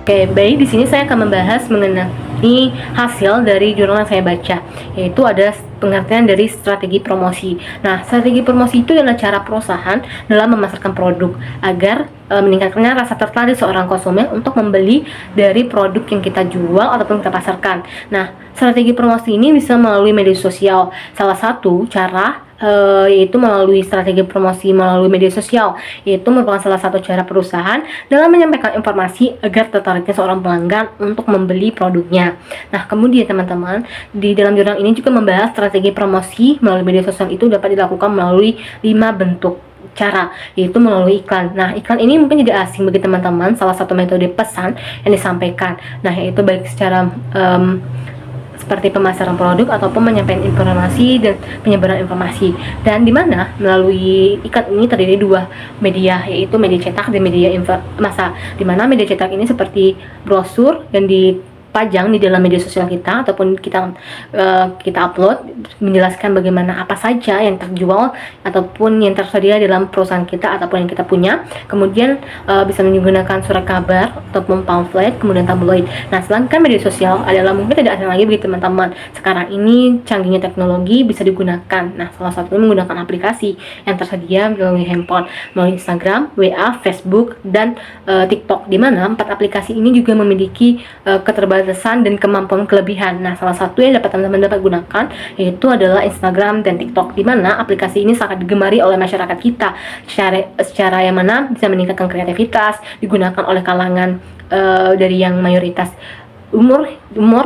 Oke, baik, di sini saya akan membahas mengenai hasil dari jurnal yang saya baca, yaitu ada pengertian dari strategi promosi. Nah, strategi promosi itu adalah cara perusahaan dalam memasarkan produk agar meningkatkan rasa tertarik seorang konsumen untuk membeli dari produk yang kita jual ataupun kita pasarkan. Nah, strategi promosi ini bisa melalui media sosial. Salah satu cara yaitu melalui strategi promosi melalui media sosial, yaitu merupakan salah satu cara perusahaan dalam menyampaikan informasi agar tertariknya seorang pelanggan untuk membeli produknya. Nah, kemudian teman-teman, di dalam jurnal ini juga membahas strategi promosi melalui media sosial itu dapat dilakukan melalui 5 bentuk cara, yaitu melalui iklan. Nah, iklan ini mungkin tidak asing bagi teman-teman, salah satu metode pesan yang disampaikan. Nah, yaitu baik secara seperti pemasaran produk ataupun menyampaikan informasi dan penyebaran informasi. Dan di mana melalui iklan ini terdiri 2 media, yaitu media cetak dan media massa. Di mana media cetak ini seperti brosur yang dipajang di dalam media sosial kita ataupun kita upload menjelaskan bagaimana apa saja yang terjual ataupun yang tersedia dalam perusahaan kita ataupun yang kita punya. Kemudian bisa menggunakan surat kabar ataupun pamflet, kemudian tabloid. Nah, sedangkan media sosial adalah mungkin tidak asing lagi bagi teman-teman. Sekarang ini canggihnya teknologi bisa digunakan. Nah, salah satunya menggunakan aplikasi yang tersedia melalui handphone, melalui Instagram, WA, Facebook, dan TikTok. Di mana 4 aplikasi ini juga memiliki keterbatasan dan kemampuan kelebihan. Nah, salah satu yang dapat teman-teman dapat gunakan yaitu adalah Instagram dan TikTok, di mana aplikasi ini sangat digemari oleh masyarakat kita secara yang mana bisa meningkatkan kreativitas, digunakan oleh kalangan dari yang mayoritas umur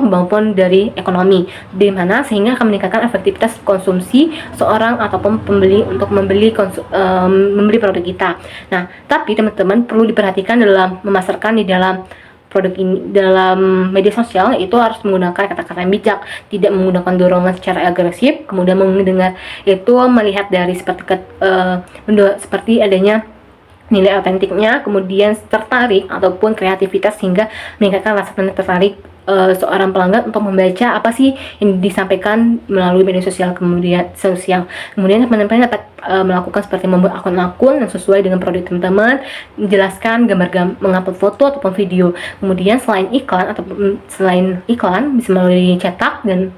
maupun dari ekonomi, di mana sehingga akan meningkatkan efektivitas konsumsi seorang ataupun pembeli untuk membeli produk kita. Nah, tapi teman-teman perlu diperhatikan dalam memasarkan di dalam produk ini dalam media sosial, itu harus menggunakan kata-kata yang bijak, tidak menggunakan dorongan secara agresif, kemudian mendengar itu melihat dari seperti adanya nilai autentiknya, kemudian tertarik ataupun kreativitas sehingga meningkatkan rasa tertarik seorang pelanggan untuk membaca apa sih yang disampaikan melalui media sosial. Kemudian teman-teman dapat melakukan seperti membuat akun-akun yang sesuai dengan produk teman-teman, menjelaskan gambar-gambar, mengupload foto ataupun video. Kemudian selain iklan bisa melalui cetak dan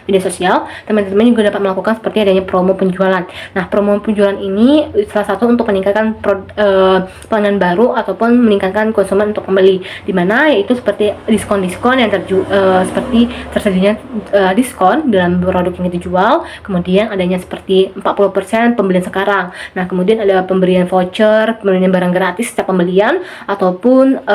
media sosial, teman-teman juga dapat melakukan seperti adanya promo penjualan. Nah, promo penjualan ini salah satu untuk meningkatkan pelanggan baru ataupun meningkatkan konsumen untuk membeli, dimana yaitu seperti diskon-diskon yang seperti tersedianya diskon dalam produk yang dijual, kemudian adanya seperti 40% pembelian sekarang. Nah, kemudian ada pemberian voucher, pemberian barang gratis setiap pembelian, ataupun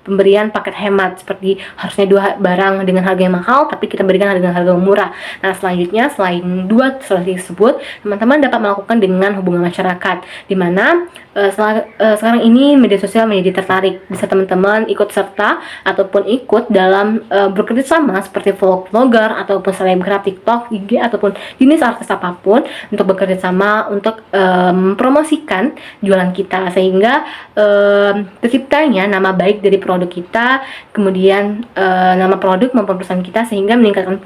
pemberian paket hemat, seperti harusnya 2 barang dengan harga yang mahal tapi kita berikan dengan harga yang murah. Nah, selanjutnya selain 2 strategi tersebut, teman-teman dapat melakukan dengan hubungan masyarakat, dimana sekarang ini media sosial menjadi tertarik. Bisa teman-teman ikut serta ataupun ikut dalam bekerja sama seperti vlogger ataupun selebgram TikTok, IG ataupun jenis artis apapun untuk bekerja sama untuk mempromosikan jualan kita, sehingga terciptanya nama baik dari produk kita, kemudian nama produk maupun perusahaan kita, sehingga meningkatkan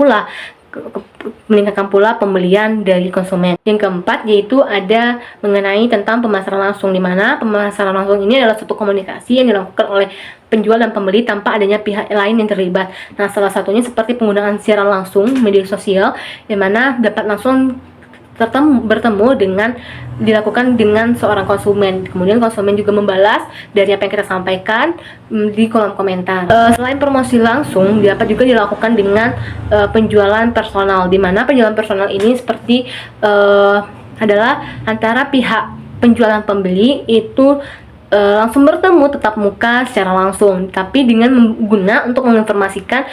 pula pembelian dari konsumen. Yang keempat yaitu ada mengenai tentang pemasaran langsung, di mana pemasaran langsung ini adalah suatu komunikasi yang dilakukan oleh penjual dan pembeli tanpa adanya pihak lain yang terlibat. Nah, salah satunya seperti penggunaan siaran langsung media sosial, di mana dapat langsung bertemu dilakukan dengan seorang konsumen. Kemudian konsumen juga membalas dari apa yang kita sampaikan di kolom komentar. Selain promosi langsung, dapat juga dilakukan dengan penjualan personal, di mana penjualan personal ini seperti adalah antara pihak penjualan pembeli itu langsung bertemu tatap muka secara langsung, tapi dengan mengguna untuk menginformasikan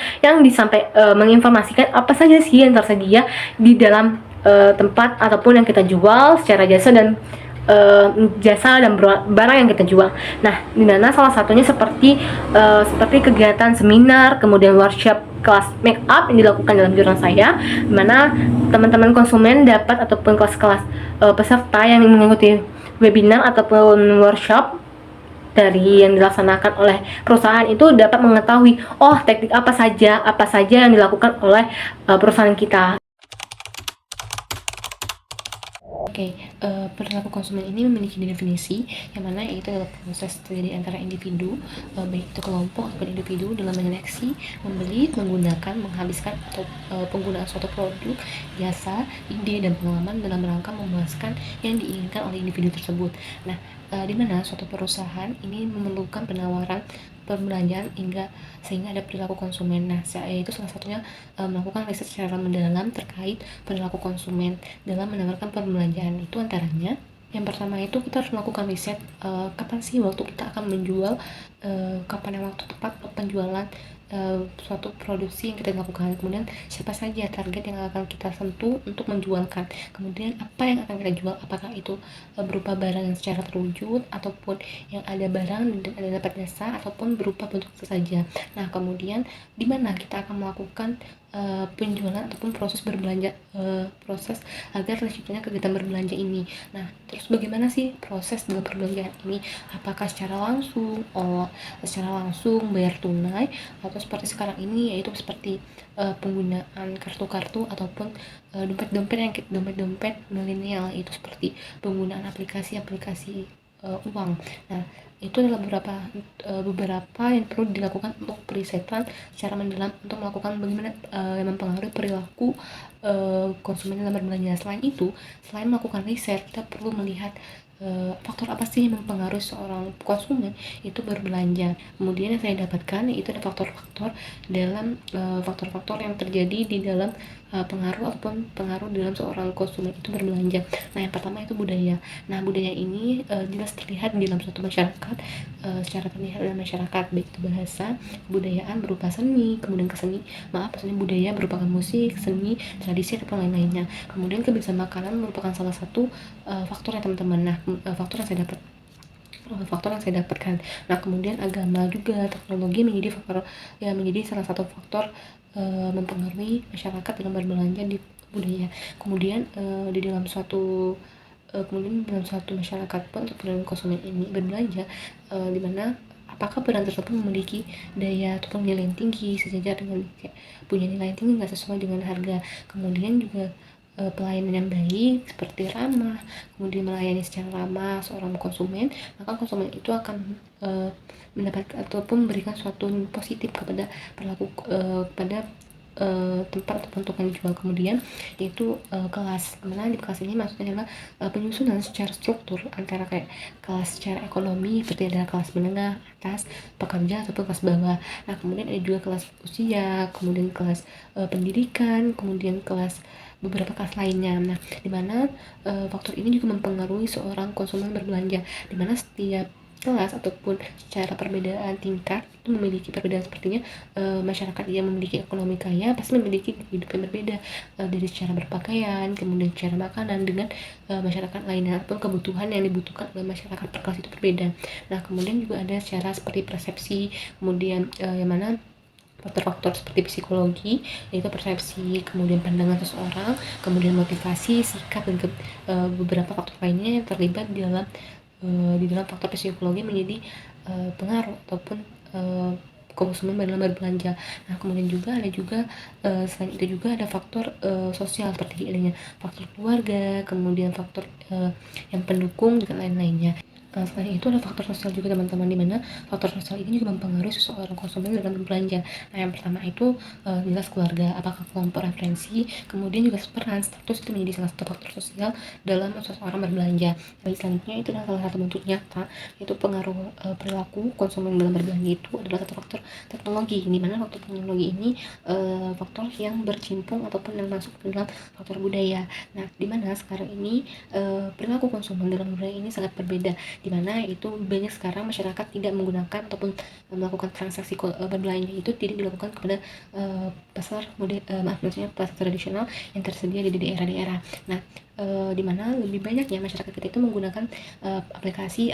menginformasikan apa saja sih yang tersedia di dalam tempat ataupun yang kita jual secara jasa dan barang yang kita jual. Nah, di mana salah satunya seperti kegiatan seminar, kemudian workshop kelas make up yang dilakukan dalam jurnal saya, di mana teman-teman konsumen dapat ataupun kelas-kelas peserta yang mengikuti webinar ataupun workshop dari yang dilaksanakan oleh perusahaan itu dapat mengetahui teknik apa saja yang dilakukan oleh perusahaan kita. Perilaku konsumen ini memiliki definisi yang mana itu adalah proses terjadi antara individu, baik itu kelompok ataupun individu dalam menyeleksi, membeli, menggunakan, menghabiskan atau penggunaan suatu produk, jasa, ide dan pengalaman dalam rangka memuaskan yang diinginkan oleh individu tersebut. Nah, di mana suatu perusahaan ini memerlukan penawaran perbelanjaan sehingga ada perilaku konsumen. Nah, saya itu salah satunya melakukan riset secara mendalam terkait perilaku konsumen dalam menawarkan perbelanjaan. Itu antaranya yang pertama itu kita harus melakukan riset kapan sih waktu kita akan menjual, kapan yang waktu tepat penjualan suatu produksi yang kita lakukan, kemudian siapa saja target yang akan kita sentuh untuk menjualkan, kemudian apa yang akan kita jual, apakah itu berupa barang yang secara terwujud ataupun yang ada barang dan ada dapat jasa ataupun berupa bentuk saja. Nah, kemudian di mana kita akan melakukan penjualan ataupun proses berbelanja, proses agar terciptanya kegiatan berbelanja ini. Nah, terus bagaimana sih proses dalam perbelanjaan ini? Apakah secara langsung bayar tunai, atau seperti sekarang ini yaitu seperti penggunaan kartu-kartu ataupun dompet milenial, itu seperti penggunaan aplikasi-aplikasi uang. Nah, itu adalah beberapa yang perlu dilakukan untuk perisetan secara mendalam untuk melakukan bagaimana yang mempengaruhi perilaku konsumen dalam berbelanja. Selain melakukan riset, kita perlu melihat faktor apa sih yang mempengaruhi seorang konsumen itu berbelanja. Kemudian yang saya dapatkan yaitu ada faktor-faktor yang terjadi di dalam pengaruh dalam seorang konsumen itu berbelanja. Nah, yang pertama itu budaya. Nah, budaya ini jelas terlihat di dalam suatu masyarakat, secara terlihat dalam masyarakat, baik itu bahasa, kebudayaan berupa seni, kemudian budaya merupakan musik, seni, tradisi ataupun lain-lainnya. Kemudian kebiasaan makanan merupakan salah satu faktor ya teman-teman. Nah, faktor yang saya dapatkan. Nah, kemudian agama juga, teknologi menjadi salah satu faktor mempengaruhi masyarakat dalam berbelanja di budaya. Kemudian di dalam suatu masyarakat pun untuk konsumen ini berbelanja, di mana apakah barang tersebut memiliki daya ataupun nilai yang tinggi sejajar dengan punya nilai yang tinggi nggak sesuai dengan harga. Kemudian juga pelayanan yang baik seperti ramah, kemudian melayani secara ramah seorang konsumen, maka konsumen itu akan mendapatkan ataupun memberikan suatu positif kepada kepada tempat ataupun tukang jual. Kemudian yaitu kelas, dimana di kelas ini maksudnya adalah penyusunan secara struktur antara kayak kelas secara ekonomi seperti ada kelas menengah, atas, pekerja ataupun kelas bawah. Nah, kemudian ada juga kelas usia, kemudian kelas pendidikan, kemudian beberapa kelas lainnya. Nah, dimana faktor ini juga mempengaruhi seorang konsumen berbelanja, dimana setiap kelas ataupun secara perbedaan tingkat itu memiliki perbedaan. Sepertinya masyarakat yang memiliki ekonomi kaya pasti memiliki hidup yang berbeda dari secara berpakaian, kemudian secara makanan dengan masyarakat lainnya, ataupun kebutuhan yang dibutuhkan oleh masyarakat per kelas itu berbeda. Nah, kemudian juga ada secara seperti persepsi, kemudian yang mana faktor-faktor seperti psikologi, yaitu persepsi, kemudian pandangan seseorang, kemudian motivasi, sikap, dan beberapa faktor lainnya yang terlibat di dalam faktor psikologi menjadi pengaruh ataupun konsumen dalam berbelanja. Nah, kemudian juga selain itu juga ada faktor sosial seperti adanya faktor keluarga, kemudian faktor yang pendukung dan lain-lainnya. Selain itu ada faktor sosial juga teman-teman, dimana faktor sosial ini juga mempengaruhi seseorang konsumen dalam berbelanja. Nah, yang pertama itu jelas keluarga, apakah kelompok referensi, kemudian juga peran status itu menjadi salah satu faktor sosial dalam seseorang berbelanja. Dan selanjutnya itu adalah salah satu bentuk nyata, yaitu pengaruh perilaku konsumen dalam berbelanja itu adalah faktor teknologi, dimana faktor teknologi ini faktor yang bercimpung ataupun yang masuk ke dalam faktor budaya. Nah, dimana sekarang ini perilaku konsumen dalam budaya ini sangat berbeda, dimana itu banyak sekarang masyarakat tidak menggunakan ataupun melakukan transaksi berbelanja itu tidak dilakukan kepada pasar tradisional yang tersedia di daerah-daerah. Nah, dimana lebih banyaknya masyarakat kita itu menggunakan aplikasi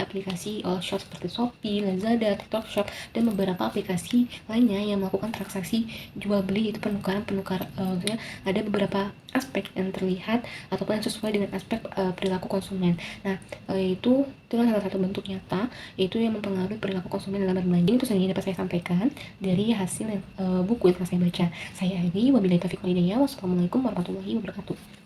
all shop seperti Shopee, Lazada, TikTok Shop, dan beberapa aplikasi lainnya yang melakukan transaksi jual beli, itu penukaran maksudnya ada beberapa aspek yang terlihat ataupun yang sesuai dengan aspek perilaku konsumen. Nah, itulah salah satu bentuk nyata yaitu yang mempengaruhi perilaku konsumen dalam berbelanja. Itu saja yang dapat saya sampaikan dari hasil buku yang telah saya baca. Saya Adi, wabillahi taufiq wal hidayah. Wassalamualaikum warahmatullahi wabarakatuh.